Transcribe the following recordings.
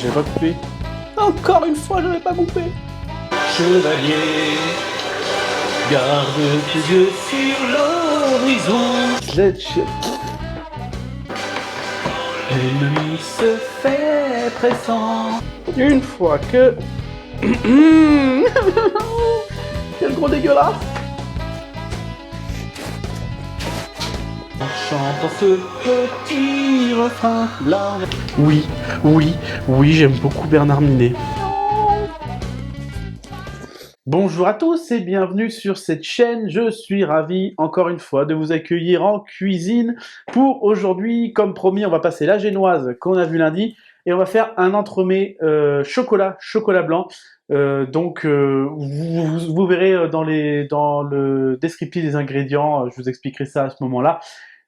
J'avais pas coupé. Encore une fois, j'avais pas coupé. Chevalier, garde tes yeux sur l'horizon. Sledge. L'ennemi se fait pressant. Une fois que... Quel gros dégueulasse. En chantant ce petit refrain là. Oui, j'aime beaucoup Bernard Minet. Bonjour à tous et bienvenue sur cette chaîne. Je suis ravi encore une fois de vous accueillir en cuisine. Pour aujourd'hui, comme promis, on va passer la génoise qu'on a vu lundi et on va faire un entremets chocolat blanc. Vous verrez dans le descriptif des ingrédients, je vous expliquerai ça à ce moment-là.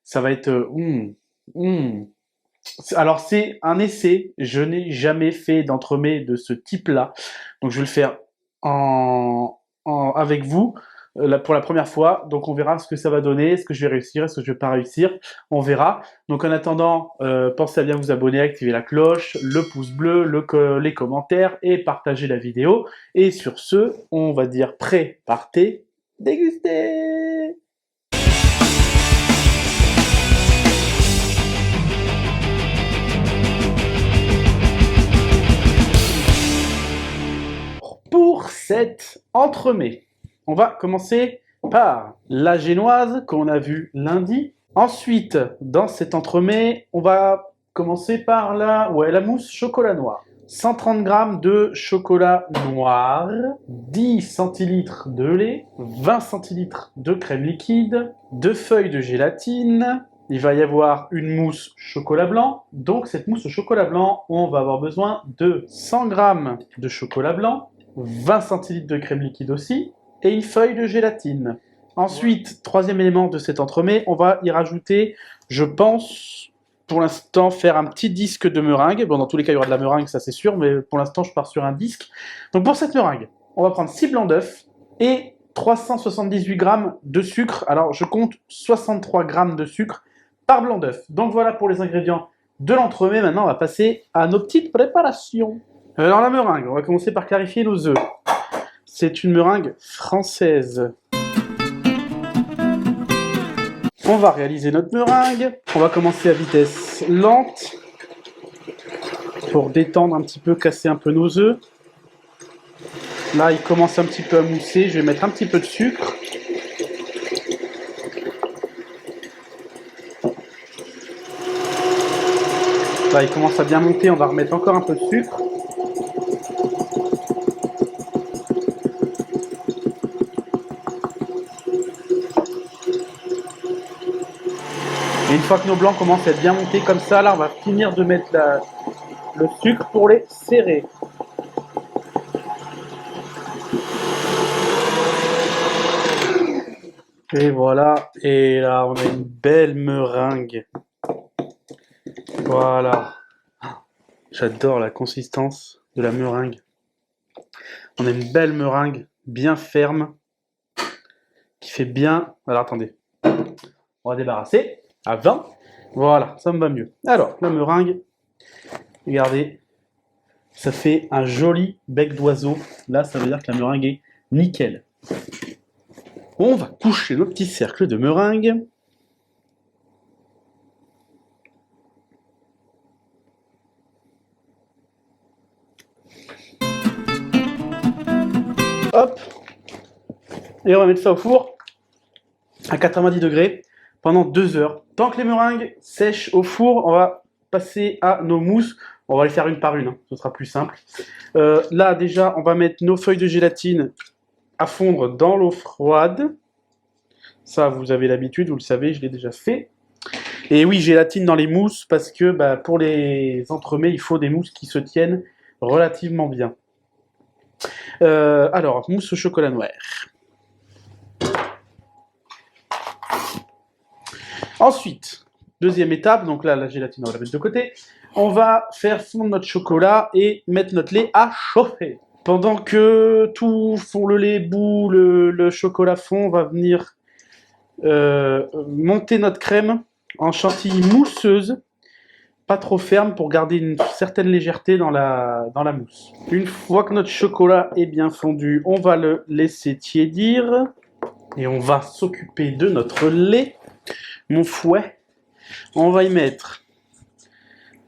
Ça va être... Alors c'est un essai, je n'ai jamais fait d'entremets de ce type-là, donc je vais le faire avec vous pour la première fois, donc on verra ce que ça va donner, est-ce que je vais réussir, est-ce que je vais pas réussir, on verra. Donc en attendant, pensez à bien vous abonner, activer la cloche, le pouce bleu, les commentaires et partager la vidéo. Et sur ce, on va dire prêt, partez, dégustez. Pour cet entremets, on va commencer par la génoise qu'on a vue lundi. Ensuite, dans cet entremets, on va commencer par la mousse chocolat noir. 130 g de chocolat noir, 10 centilitres de lait, 20 centilitres de crème liquide, 2 feuilles de gélatine. Il va y avoir une mousse chocolat blanc. Donc cette mousse au chocolat blanc, on va avoir besoin de 100 g de chocolat blanc, 20 centilitres de crème liquide aussi, et une feuille de gélatine. Ensuite, troisième élément de cet entremets, on va y rajouter, je pense, pour l'instant, faire un petit disque de meringue. Bon, dans tous les cas, il y aura de la meringue, ça c'est sûr, mais pour l'instant, je pars sur un disque. Donc pour cette meringue, on va prendre 6 blancs d'œufs et 378 g de sucre. Alors, je compte 63 g de sucre par blanc d'œuf. Donc voilà pour les ingrédients de l'entremet. Maintenant, on va passer à nos petites préparations. Alors la meringue, on va commencer par clarifier nos œufs. C'est une meringue française. On va réaliser notre meringue. On va commencer à vitesse lente pour détendre un petit peu, casser un peu nos œufs. Là, il commence un petit peu à mousser. Je vais mettre un petit peu de sucre. Là, il commence à bien monter. On va remettre encore un peu de sucre. Et une fois que nos blancs commencent à être bien montés comme ça, là on va finir de mettre le sucre pour les serrer. Et voilà, et là on a une belle meringue. Voilà. J'adore la consistance de la meringue. On a une belle meringue, bien ferme, qui fait bien... Alors attendez, on va débarrasser. À 20, voilà, ça me va mieux. Alors, la meringue, regardez, ça fait un joli bec d'oiseau. Là, ça veut dire que la meringue est nickel. On va coucher nos petits cercles de meringue. Hop. Et on va mettre ça au four à 90 degrés pendant 2 heures. Tant que les meringues sèchent au four, on va passer à nos mousses. On va les faire une par une, hein. Ce sera plus simple. Là, déjà, on va mettre nos feuilles de gélatine à fondre dans l'eau froide. Ça, vous avez l'habitude, vous le savez, je l'ai déjà fait. Et oui, gélatine dans les mousses, parce que pour les entremets, il faut des mousses qui se tiennent relativement bien. Alors, mousse au chocolat noir. Ensuite, deuxième étape, donc là, la gélatine, on va la mettre de côté. On va faire fondre notre chocolat et mettre notre lait à chauffer. Pendant que tout fond, le lait bout, le chocolat fond, on va venir monter notre crème en chantilly mousseuse pas trop ferme pour garder une certaine légèreté dans la mousse. Une fois que notre chocolat est bien fondu, on va le laisser tiédir. Et on va s'occuper de notre lait. Mon fouet. On va y mettre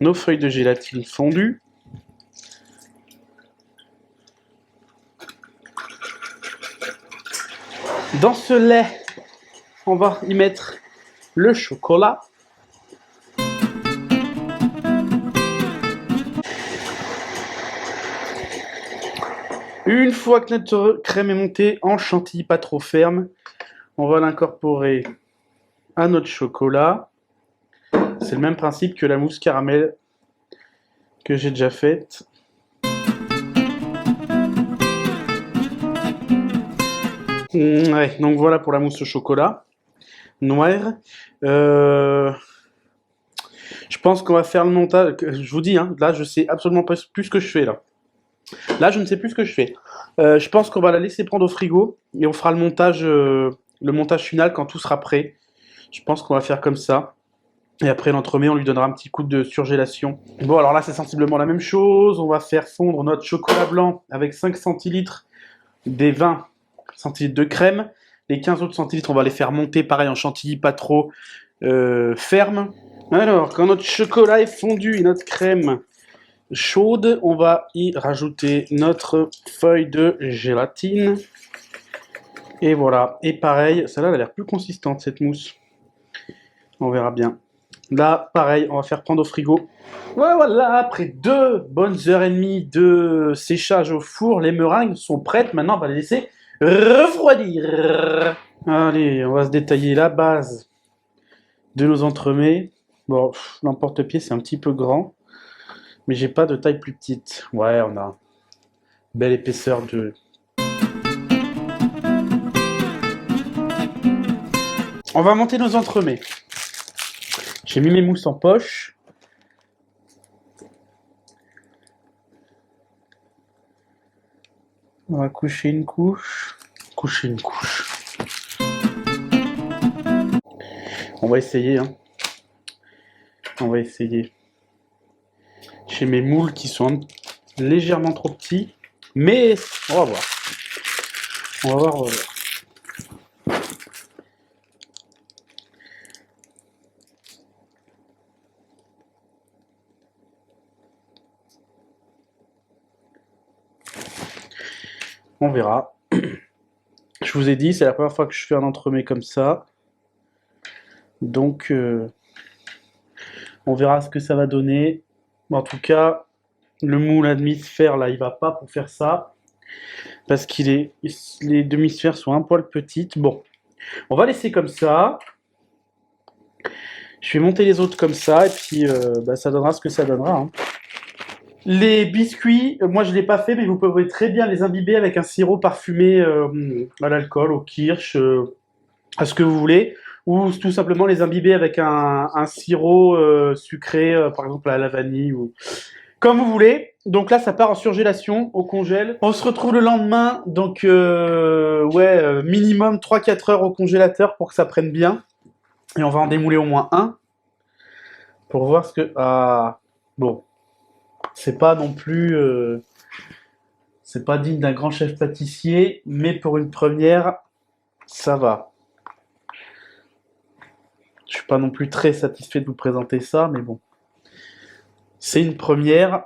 nos feuilles de gélatine fondues. Dans ce lait, on va y mettre le chocolat. Une fois que notre crème est montée en chantilly pas trop ferme, on va l'incorporer à notre chocolat. C'est le même principe que la mousse caramel que j'ai déjà faite. Ouais, donc voilà pour la mousse au chocolat noir. Je pense qu'on va faire le montage. Je vous dis, hein, là je sais absolument pas plus ce que je fais là. Là je ne sais plus ce que je fais. Je pense qu'on va la laisser prendre au frigo et on fera le montage final quand tout sera prêt. Je pense qu'on va faire comme ça. Et après l'entremet, on lui donnera un petit coup de surgélation. Bon, alors là, c'est sensiblement la même chose. On va faire fondre notre chocolat blanc avec 5 centilitres des 20 centilitres de crème. Les 15 autres centilitres, on va les faire monter, pareil, en chantilly pas trop ferme. Alors, quand notre chocolat est fondu et notre crème chaude, on va y rajouter notre feuille de gélatine. Et voilà. Et pareil, celle-là, elle a l'air plus consistante, cette mousse. On verra bien. Là, pareil, on va faire prendre au frigo. Voilà, après 2 bonnes heures et demie de séchage au four, les meringues sont prêtes. Maintenant, on va les laisser refroidir. Allez, on va se détailler la base de nos entremets. Bon, l'emporte-pied, c'est un petit peu grand, mais j'ai pas de taille plus petite. Ouais, on a une belle épaisseur de... On va monter nos entremets. J'ai mis mes mousses en poche. On va coucher une couche. Coucher une couche. On va essayer, hein. On va essayer. J'ai mes moules qui sont légèrement trop petits, mais on va voir. On va voir, on va voir. On verra. Je vous ai dit, c'est la première fois que je fais un entremets comme ça. Donc, on verra ce que ça va donner. En tout cas, le moule à demi-sphère, là, il va pas pour faire ça. Parce les demi-sphères sont un poil petites. Bon, on va laisser comme ça. Je vais monter les autres comme ça, et puis ça donnera ce que ça donnera, hein. Les biscuits, moi je ne l'ai pas fait, mais vous pouvez très bien les imbiber avec un sirop parfumé à l'alcool, au kirsch, à ce que vous voulez, ou tout simplement les imbiber avec un sirop sucré, par exemple à la vanille, ou comme vous voulez. Donc là, ça part en surgélation, au congèle. On se retrouve le lendemain, donc minimum 3-4 heures au congélateur pour que ça prenne bien. Et on va en démouler au moins un, pour voir ce que... Ah, bon. C'est pas non plus... c'est pas digne d'un grand chef pâtissier, mais pour une première, ça va. Je suis pas non plus très satisfait de vous présenter ça, mais bon. C'est une première.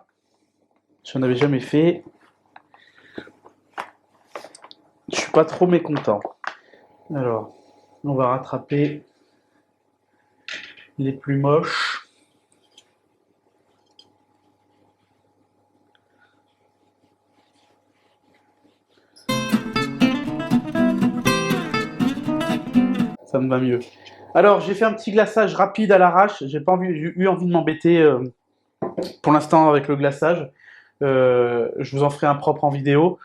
J'en avais jamais fait. Je suis pas trop mécontent. Alors, on va rattraper les plus moches. Ça me va mieux. Alors, j'ai fait un petit glaçage rapide à l'arrache. J'ai eu envie de m'embêter pour l'instant avec le glaçage. Je vous en ferai un propre en vidéo.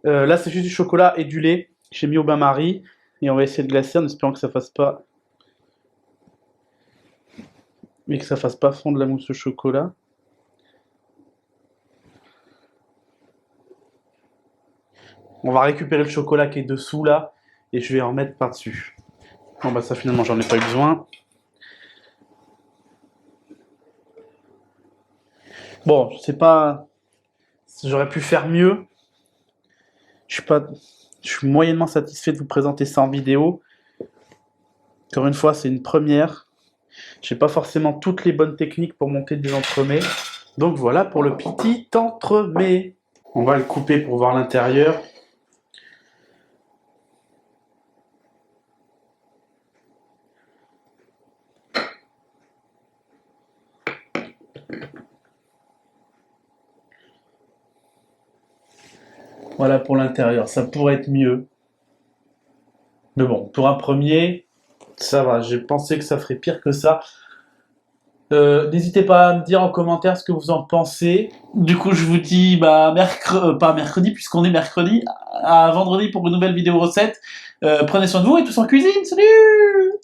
Là, c'est juste du chocolat et du lait. J'ai mis au bain-marie. Et on va essayer de glacer en espérant que ça fasse pas... mais que ça fasse pas fondre la mousse au chocolat. On va récupérer le chocolat qui est dessous là. Et je vais en mettre par-dessus. Bon bah ça finalement j'en ai pas eu besoin. Bon, je sais pas... J'aurais pu faire mieux. Je suis moyennement satisfait de vous présenter ça en vidéo. Encore une fois, c'est une première. J'ai pas forcément toutes les bonnes techniques pour monter des entremets. Donc voilà pour le petit entremets. On va le couper pour voir l'intérieur. Voilà pour l'intérieur, ça pourrait être mieux. Mais bon, pour un premier, ça va. J'ai pensé que ça ferait pire que ça. N'hésitez pas à me dire en commentaire ce que vous en pensez. Du coup, je vous dis bah, pas mercredi, puisqu'on est mercredi, à vendredi pour une nouvelle vidéo recette. Prenez soin de vous et tous en cuisine. Salut!